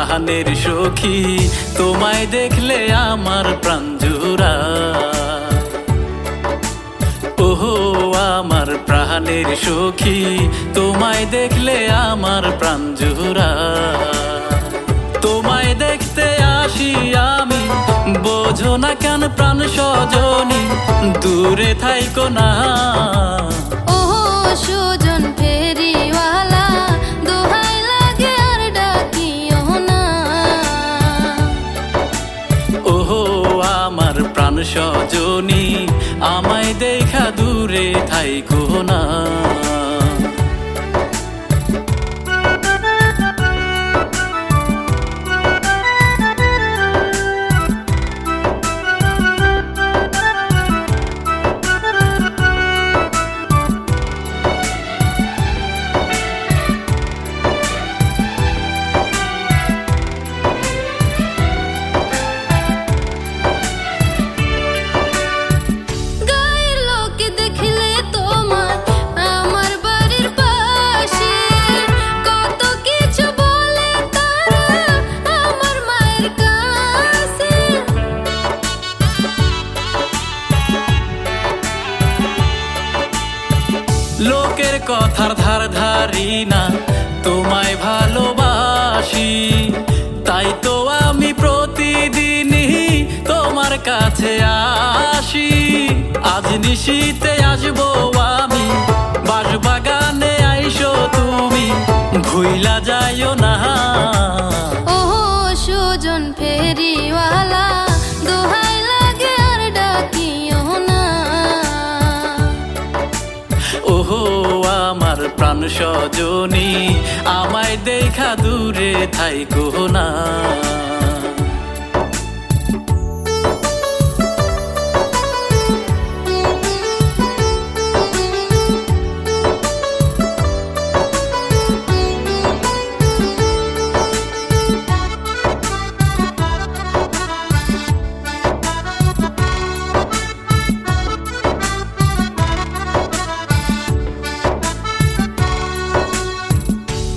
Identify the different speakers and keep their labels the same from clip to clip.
Speaker 1: প্রাণের সখী, তোমায় দেখলে আমার প্রাণ জুড়ায়। ওহো আমার প্রাণের সখী, তোমায় দেখলে আমার প্রাণ জুড়ায়। তোমায় দেখতে আসি আমি, বোঝো না কেন প্রাণ সজনী, দূরে থাইকো না।
Speaker 2: ওহো সুজন ফেরিওয়ালা, দোহাই লাগে আর ডাকিও না।
Speaker 1: ওহো আমার প্রাণ সজনী, আমায় দেখা দূরে থাইকো না। লোকের কথার ধার ধারি না, তোমায় ভালোবাসি। তাই তো আমি প্রতিদিনই তোমার কাছে আসি। আজ নিশীতে আসবো আমি, বাঁশবাগানে আইসো তুমি, ভুইলা যাইও না।
Speaker 2: ওহো সুজন ফেরিওয়ালা, দোহাই লাগে আর ডাকিও না।
Speaker 1: ওহো আমার প্রাণ সজনী, আমায় দেখা দূরে থাইকো না।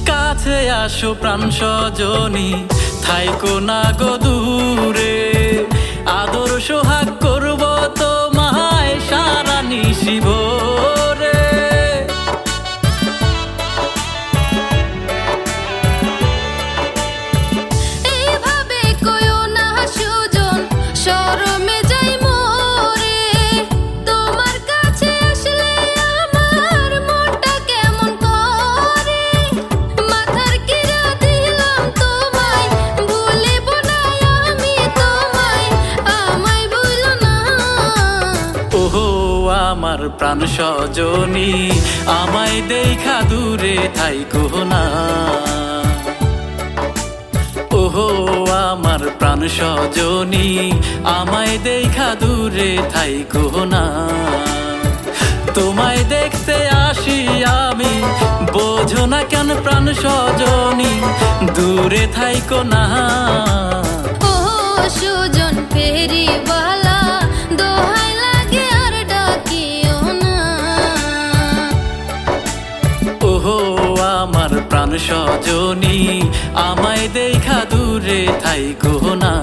Speaker 1: কাছে আসো প্রাণ সজনী, থাইকো না গো দূরে। আদর সোহাগ করব তোমায় সারা নিশি ভোরে।
Speaker 2: এইভাবে কইও না সুজন, শরমে যাই মোরে। তোমার কাছে আসলে আমার মনটা কেমন করে। মাথার কিরা দিলাম তোমায়, ভুলিব না আমি তোমায়, আমায় ভুলো না।
Speaker 1: ওহো আমার প্রাণ সজনী, আমায় দেখা দূরে থাইকো না। ওহো আমার প্রাণ সজনী, আমায় দেখা দূরে থাইকো না। তোমায় দেখতে আসি আমি, বোঝো না কেন প্রাণ সজনী, দূরে থাইকো না।
Speaker 2: ওহো সুজন ফেরিওয়ালা, দোহাই লাগে আর ডাকিও না।
Speaker 1: ওহো আমার প্রাণ সজনী, আমায় দেখা দূরে থাইকো না।